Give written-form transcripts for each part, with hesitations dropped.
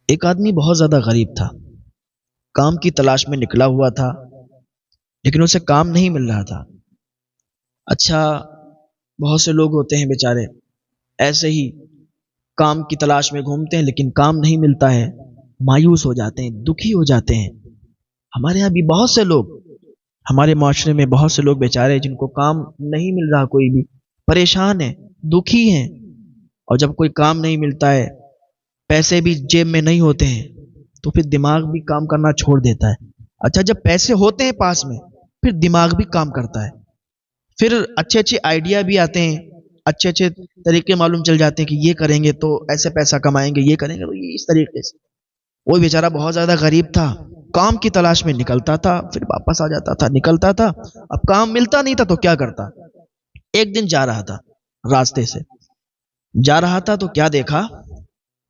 ایک آدمی بہت زیادہ غریب تھا، کام کی تلاش میں نکلا ہوا تھا، لیکن اسے کام نہیں مل رہا تھا۔ اچھا، بہت سے لوگ ہوتے ہیں بیچارے ایسے ہی کام کی تلاش میں گھومتے ہیں، لیکن کام نہیں ملتا ہے، مایوس ہو جاتے ہیں، دکھی ہو جاتے ہیں۔ ہمارے یہاں بھی بہت سے لوگ، ہمارے معاشرے میں بہت سے لوگ بیچارے جن کو کام نہیں مل رہا، کوئی بھی پریشان ہیں، دکھی ہیں، اور جب کوئی کام نہیں ملتا ہے، پیسے بھی جیب میں نہیں ہوتے ہیں، تو پھر دماغ بھی کام کرنا چھوڑ دیتا ہے۔ اچھا، جب پیسے ہوتے ہیں پاس میں، پھر دماغ بھی کام کرتا ہے، پھر اچھے اچھے آئیڈیا بھی آتے ہیں، اچھے اچھے طریقے معلوم چل جاتے ہیں کہ یہ کریں گے تو ایسے پیسہ کمائیں گے، یہ کریں گے تو یہ اس طریقے سے۔ وہ بیچارہ بہت زیادہ غریب تھا، کام کی تلاش میں نکلتا تھا، پھر واپس آ جاتا تھا، نکلتا تھا، اب کام ملتا نہیں تھا تو کیا کرتا۔ ایک دن جا رہا تھا، راستے سے جا رہا تھا تو کیا دیکھا،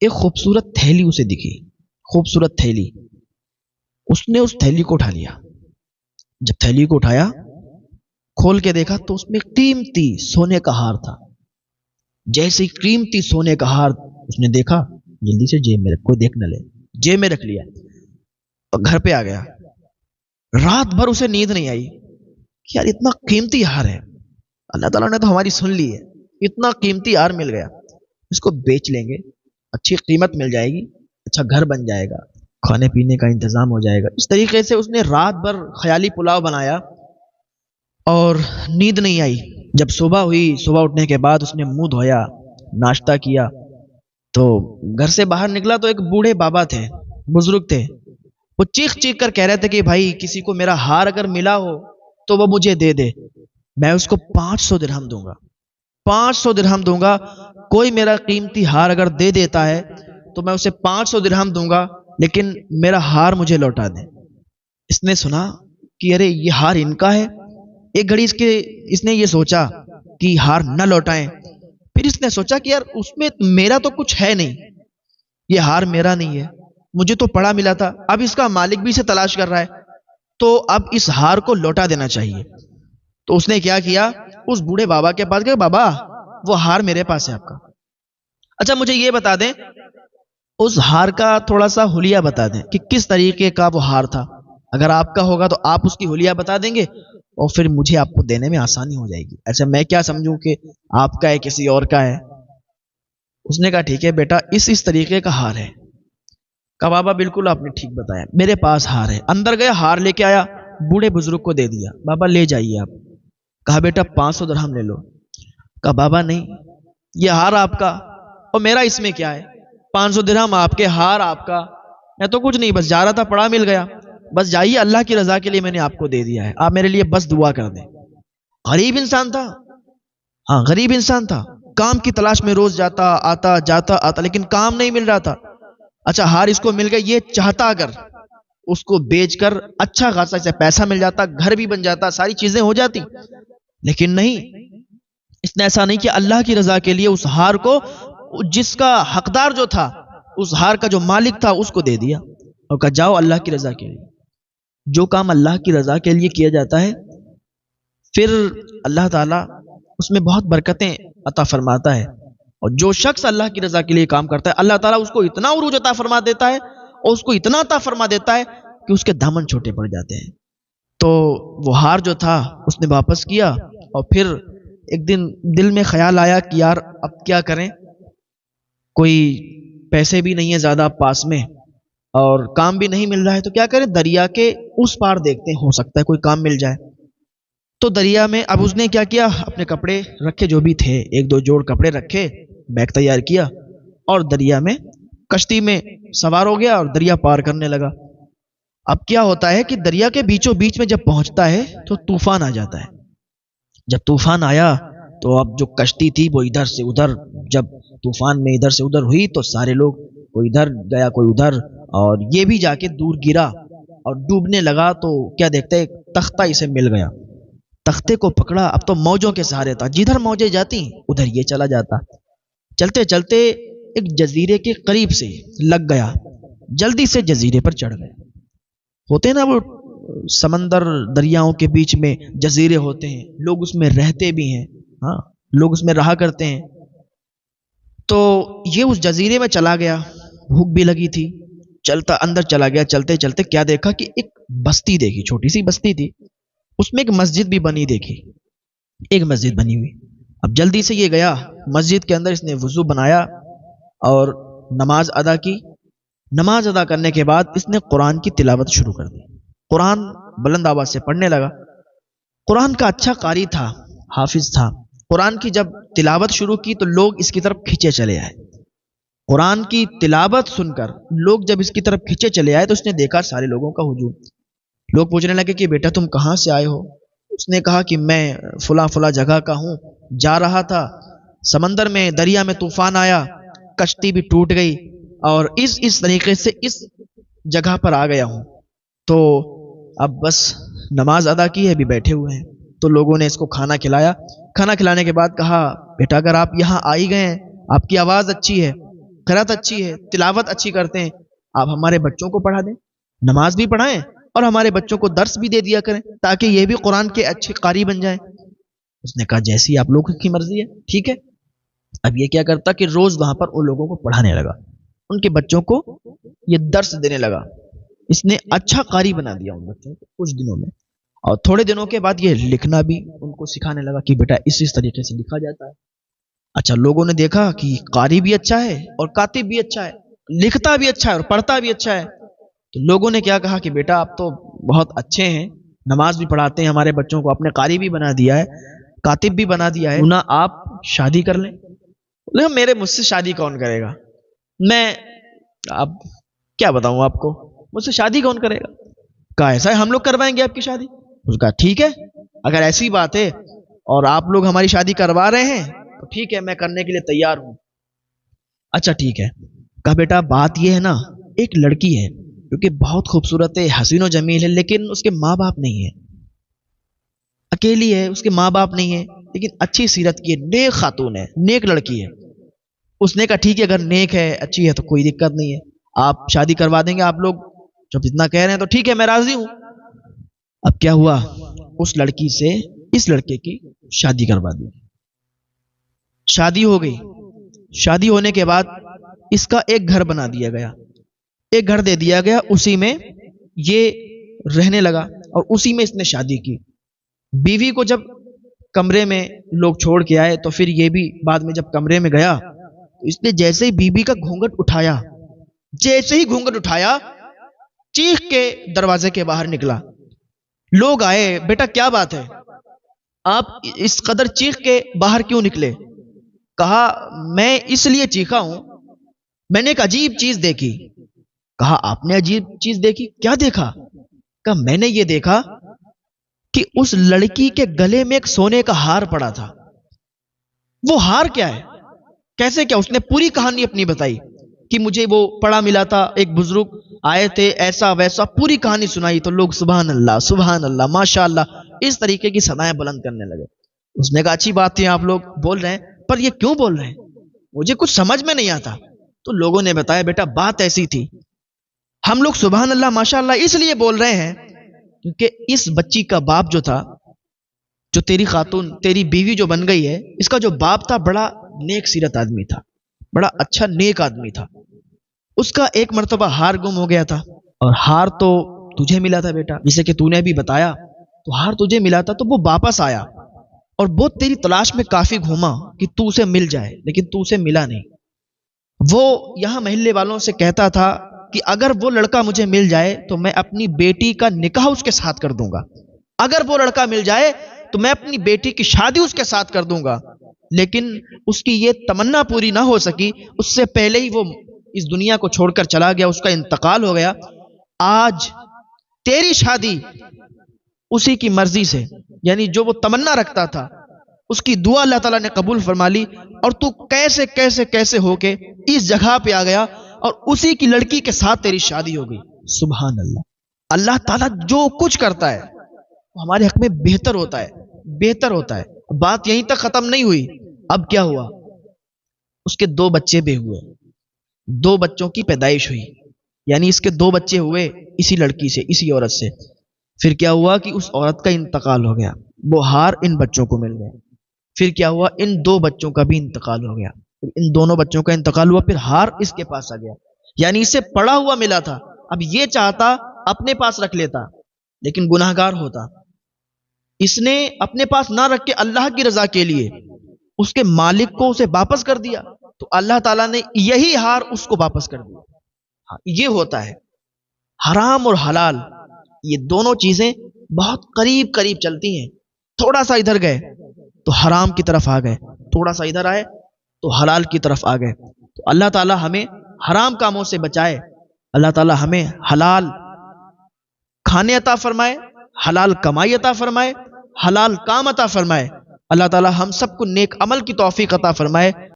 ایک خوبصورت تھیلی اسے دکھی، خوبصورت تھیلی۔ اس نے اس تھیلی کو اٹھا لیا۔ جب تھیلی کو اٹھایا، کھول کے دیکھا تو اس میں قیمتی سونے کا ہار تھا۔ جیسے ہی قیمتی سونے کا ہار اس نے دیکھا، جلدی سے جیب میں رکھ، کوئی دیکھ نہ لے، جیب میں رکھ لیا اور گھر پہ آ گیا۔ رات بھر اسے نیند نہیں آئی کہ یار اتنا قیمتی ہار ہے، اللہ تعالیٰ نے تو ہماری سن لی ہے، اتنا قیمتی ہار مل گیا، اس کو بیچ لیں گے، اچھی قیمت مل جائے گی، اچھا گھر بن جائے گا، کھانے پینے کا انتظام ہو جائے گا۔ اس طریقے سے اس نے رات بھر خیالی پلاؤ بنایا اور نیند نہیں آئی۔ جب صبح ہوئی، صبح اٹھنے کے بعد اس نے منہ دھویا، ناشتہ کیا، تو گھر سے باہر نکلا تو ایک بوڑھے بابا تھے، بزرگ تھے۔ وہ چیخ چیخ کر کہہ رہے تھے کہ بھائی کسی کو میرا ہار اگر ملا ہو تو وہ مجھے دے دے، میں اس کو 500 درہم دوں گا، 500 درہم دوں گا۔ کوئی میرا قیمتی ہار اگر دے دیتا ہے تو میں اسے 500 درہم دوں گا، لیکن میرا ہار مجھے لوٹا دے۔ اس نے سنا کہ ارے یہ ہار ان کا ہے۔ ایک گھڑی اس نے یہ سوچا کہ ہار نہ لوٹائیں، پھر اس نے سوچا کہ یار اس میں میرا تو کچھ ہے نہیں، یہ ہار میرا نہیں ہے، مجھے تو پڑا ملا تھا، اب اس کا مالک بھی اسے تلاش کر رہا ہے، تو اب اس ہار کو لوٹا دینا چاہیے۔ تو اس نے کیا کیا، اس بوڑھے بابا کے پاس گیا، بابا وہ ہار میرے پاس ہے آپ کا، اچھا مجھے یہ بتا دیں، اس ہار کا تھوڑا سا حلیہ بتا دیں کہ کس طریقے کا وہ ہار تھا۔ اگر آپ کا ہوگا تو آپ اس کی حلیہ بتا دیں گے اور پھر مجھے آپ کو دینے میں آسانی ہو جائے گی، ایسے میں کیا سمجھوں کہ آپ کا ہے کسی اور کا ہے۔ اس نے کہا ٹھیک ہے بیٹا، اس طریقے کا ہار ہے۔ کہا بابا بالکل آپ نے ٹھیک بتایا، میرے پاس ہار ہے۔ اندر گیا، ہار لے کے آیا، بوڑھے بزرگ کو دے دیا، بابا لے جائیے آپ۔ کہا بیٹا 500 درہم لے لو۔ کہا بابا نہیں، یہ ہار آپ کا اور میرا اس میں کیا ہے، 500 درہم آپ کے، ہار آپ کا، میں تو کچھ نہیں، بس جا رہا تھا، پڑا مل گیا، بس جائیے، اللہ کی رضا کے لیے میں نے آپ کو دے دیا ہے، آپ میرے لیے بس دعا کر دیں۔ غریب انسان تھا، ہاں غریب انسان تھا، کام کی تلاش میں روز جاتا آتا، لیکن کام نہیں مل رہا تھا۔ اچھا ہار اس کو مل گیا، یہ چاہتا اگر اس کو بیچ کر اچھا خاصا سے پیسہ مل جاتا، گھر بھی بن جاتا، ساری چیزیں ہو جاتی، لیکن نہیں، اس نے ایسا نہیں کیا، اللہ کی رضا کے لیے اس ہار کو، جس کا حقدار جو تھا، اس ہار کا جو مالک تھا، اس کو دے دیا اور کہا جاؤ اللہ کی رضا کے لیے۔ جو کام اللہ کی رضا کے لیے کیا جاتا ہے، پھر اللہ تعالیٰ اس میں بہت برکتیں عطا فرماتا ہے، اور جو شخص اللہ کی رضا کے لیے کام کرتا ہے، اللہ تعالیٰ اس کو اتنا عروج عطا فرما دیتا ہے اور اس کو اتنا عطا فرما دیتا ہے کہ اس کے دامن چھوٹے پڑ جاتے ہیں۔ تو وہ ہار جو تھا اس نے واپس کیا، اور پھر ایک دن دل میں خیال آیا کہ یار اب کیا کریں، کوئی پیسے بھی نہیں ہے زیادہ پاس میں اور کام بھی نہیں مل رہا ہے، تو کیا کریں، دریا کے اس پار دیکھتے ہیں، ہو سکتا ہے کوئی کام مل جائے۔ تو دریا میں اب اس نے کیا کیا، اپنے کپڑے رکھے جو بھی تھے، ایک دو جوڑ کپڑے رکھے، بیگ تیار کیا اور دریا میں کشتی میں سوار ہو گیا اور دریا پار کرنے لگا۔ اب کیا ہوتا ہے کہ دریا کے بیچوں بیچ میں جب پہنچتا ہے تو طوفان آ جاتا ہے۔ جب طوفان آیا تو اب جو کشتی تھی وہ ادھر سے ادھر، جب طوفان میں ادھر سے ادھر ہوئی تو سارے لوگ، کوئی ادھر گیا کوئی ادھر، اور یہ بھی جا کے دور گرا اور ڈوبنے لگا۔ تو کیا دیکھتا ہے، ایک تختہ اسے مل گیا، تختے کو پکڑا، اب تو موجوں کے سہارے تھا، جدھر موجیں جاتی ادھر یہ چلا جاتا۔ چلتے چلتے ایک جزیرے کے قریب سے لگ گیا، جلدی سے جزیرے پر چڑھ گیا۔ ہوتے نا وہ سمندر دریاؤں کے بیچ میں جزیرے ہوتے ہیں، لوگ اس میں رہتے بھی ہیں، ہاں لوگ اس میں رہا کرتے ہیں۔ تو یہ اس جزیرے میں چلا گیا، بھوک بھی لگی تھی، چلتا اندر چلا گیا، چلتے چلتے کیا دیکھا کہ ایک بستی دیکھی، چھوٹی سی بستی تھی، اس میں ایک مسجد بھی بنی دیکھی، ایک مسجد بنی ہوئی۔ اب جلدی سے یہ گیا مسجد کے اندر، اس نے وضو بنایا اور نماز ادا کی۔ نماز ادا کرنے کے بعد اس نے قرآن کی تلاوت شروع کر دی، قرآن بلند آواز سے پڑھنے لگا۔ قرآن کا اچھا قاری تھا، حافظ تھا۔ قرآن کی جب تلاوت شروع کی تو لوگ اس کی طرف کھینچے چلے آئے۔ قرآن کی تلاوت سن کر لوگ جب اس کی طرف کھینچے چلے آئے تو اس نے دیکھا سارے لوگوں کا ہجوم۔ لوگ پوچھنے لگے کہ بیٹا تم کہاں سے آئے ہو؟ اس نے کہا کہ میں فلاں فلاں جگہ کا ہوں، جا رہا تھا، سمندر میں دریا میں طوفان آیا، کشتی بھی ٹوٹ گئی اور اس طریقے سے اس جگہ پر آ گیا ہوں، تو اب بس نماز ادا کی ہے، ابھی بیٹھے ہوئے ہیں۔ تو لوگوں نے اس کو کھانا کھلایا۔ کھانا کھلانے کے بعد کہا بیٹا اگر آپ یہاں آ ہی گئے ہیں، آپ کی آواز اچھی ہے، قرات اچھی ہے، تلاوت اچھی کرتے ہیں، آپ ہمارے بچوں کو پڑھا دیں، نماز بھی پڑھائیں اور ہمارے بچوں کو درس بھی دے دیا کریں تاکہ یہ بھی قرآن کے اچھے قاری بن جائیں۔ اس نے کہا جیسی آپ لوگوں کی مرضی ہے، ٹھیک ہے۔ اب یہ کیا کرتا کہ روز وہاں پر ان لوگوں کو پڑھانے لگا، ان کے بچوں کو یہ درس دینے لگا۔ اس نے اچھا قاری بنا دیا ان بچوں کو کچھ دنوں میں، اور تھوڑے دنوں کے بعد یہ لکھنا بھی ان کو سکھانے لگا کہ بیٹا اس طریقے سے لکھا جاتا ہے۔ اچھا، لوگوں نے دیکھا کہ قاری بھی اچھا ہے اور کاتب بھی اچھا ہے، لکھتا بھی اچھا ہے اور پڑھتا بھی اچھا ہے، تو لوگوں نے کیا کہا کہ بیٹا آپ تو بہت اچھے ہیں، نماز بھی پڑھاتے ہیں، ہمارے بچوں کو اپنے قاری بھی بنا دیا ہے، کاتب بھی بنا دیا ہے، نہ آپ شادی کر لیں۔ لیکن میرے مجھ سے شادی کون کرے گا؟ میں اب کیا بتاؤں آپ کو، مجھ سے شادی کون کرے گا؟ کہا ایسا ہے ہم لوگ کروائیں گے آپ کی شادی۔ اس کہا ٹھیک ہے، اگر ایسی بات ہے اور آپ لوگ ہماری شادی کروا رہے ہیں تو ٹھیک ہے، میں کرنے کے لیے تیار ہوں۔ اچھا ٹھیک ہے۔ کہا بیٹا بات یہ ہے نا، ایک لڑکی ہے جو کہ بہت خوبصورت ہے، حسین و جمیل ہے، لیکن اس کے ماں باپ نہیں ہے، اکیلی ہے، اس کے ماں باپ نہیں ہے، لیکن اچھی سیرت کی ہے، نیک خاتون ہے، نیک لڑکی ہے۔ اس نے کہا ٹھیک ہے، اگر نیک ہے، اچھی ہے تو کوئی دقت نہیں ہے، آپ شادی کروا دیں گے، آپ لوگ جب اتنا کہہ رہے ہیں تو ٹھیک ہے، میں راضی ہوں۔ اب کیا ہوا، اس لڑکی سے اس لڑکے کی شادی کروا دی، شادی ہو گئی۔ شادی ہونے کے بعد اس کا ایک گھر بنا دیا گیا، ایک گھر دے دیا گیا، اسی میں یہ رہنے لگا اور اسی میں اس نے شادی کی۔ بیوی کو جب کمرے میں لوگ چھوڑ کے آئے تو پھر یہ بھی بعد میں جب کمرے میں گیا تو اس نے جیسے ہی بیوی کا گھونگھٹ اٹھایا، جیسے ہی گھونگھٹ اٹھایا چیخ کے دروازے کے باہر نکلا۔ لوگ آئے، بیٹا کیا بات ہے، آپ اس قدر چیخ کے باہر کیوں نکلے؟ کہا میں اس لیے چیخا ہوں، میں نے ایک عجیب چیز دیکھی۔ کہا آپ نے عجیب چیز دیکھی، کیا دیکھا؟ کہا میں نے یہ دیکھا کہ اس لڑکی کے گلے میں ایک سونے کا ہار پڑا تھا۔ وہ ہار کیا ہے، کیسے کیا؟ اس نے پوری کہانی اپنی بتائی کہ مجھے وہ پڑا ملا تھا، ایک بزرگ آئے تھے، ایسا ویسا پوری کہانی سنائی، تو لوگ سبحان اللہ ماشاء اللہ اس طریقے کی ثنائیں بلند کرنے لگے۔ اس نے کہا اچھی بات ہے آپ لوگ بول رہے ہیں، پر یہ کیوں بول رہے ہیں، مجھے کچھ سمجھ میں نہیں آتا۔ تو لوگوں نے بتایا بیٹا بات ایسی تھی، ہم لوگ سبحان اللہ ماشاء اللہ اس لیے بول رہے ہیں کیونکہ اس بچی کا باپ جو تھا، جو تیری خاتون تیری بیوی جو بن گئی ہے، اس کا جو باپ تھا بڑا نیک سیرت آدمی تھا، بڑا اچھا نیک آدمی تھا۔ اس کا ایک مرتبہ ہار گم ہو گیا تھا، اور ہار تو تجھے ملا تھا بیٹا، جسے کہ تو نے بھی بتایا، تو ہار تجھے ملا تھا، تو وہ واپس آیا اور وہ تیری تلاش میں کافی گھوما کہ تو اسے مل جائے، لیکن تو اسے ملا نہیں۔ وہ یہاں محلے والوں سے کہتا تھا کہ اگر وہ لڑکا مجھے مل جائے تو میں اپنی بیٹی کا نکاح اس کے ساتھ کر دوں گا، اگر وہ لڑکا مل جائے تو میں اپنی بیٹی کی شادی اس کے ساتھ کر دوں گا۔ لیکن اس کی یہ تمنا پوری نہ ہو سکی، اس سے پہلے ہی وہ اس دنیا کو چھوڑ کر چلا گیا، اس کا انتقال ہو گیا۔ آج تیری شادی اسی کی مرضی سے، یعنی جو وہ تمنا رکھتا تھا اس کی دعا اللہ تعالیٰ نے قبول فرما لی، اور تو کیسے کیسے کیسے ہو کے اس جگہ پہ آ گیا اور اسی کی لڑکی کے ساتھ تیری شادی ہو گئی۔ سبحان اللہ۔ اللہ تعالیٰ جو کچھ کرتا ہے وہ ہمارے حق میں بہتر ہوتا ہے، بہتر ہوتا ہے۔ بات یہیں تک ختم نہیں ہوئی، اب کیا ہوا، اس کے 2 بچے بھی ہوئے، 2 بچوں کی پیدائش ہوئی، یعنی اس کے 2 بچے ہوئے اسی لڑکی سے، اسی عورت سے۔ پھر کیا ہوا کہ اس عورت کا انتقال ہو گیا، وہ ہار ان بچوں کو مل گیا۔ پھر کیا ہوا، ان 2 بچوں کا بھی انتقال ہو گیا، ان دونوں بچوں کا انتقال ہوا، پھر ہار اس کے پاس آ گیا۔ یعنی اسے پڑا ہوا ملا تھا، اب یہ چاہتا اپنے پاس رکھ لیتا لیکن گناہگار ہوتا۔ اس نے اپنے پاس نہ رکھ کے اللہ کی رضا کے لیے اس کے مالک کو اسے واپس کر دیا، تو اللہ تعالیٰ نے یہی ہار اس کو واپس کر دیا۔ ہاں، یہ ہوتا ہے حرام اور حلال، یہ دونوں چیزیں بہت قریب قریب چلتی ہیں۔ تھوڑا سا ادھر گئے تو حرام کی طرف آ گئے، تھوڑا سا ادھر آئے تو حلال کی طرف آ گئے۔ تو اللہ تعالیٰ ہمیں حرام کاموں سے بچائے، اللہ تعالیٰ ہمیں حلال کھانے عطا فرمائے، حلال کمائی عطا فرمائے، حلال کام عطا فرمائے۔ اللہ تعالیٰ ہم سب کو نیک عمل کی توفیق عطا فرمائے۔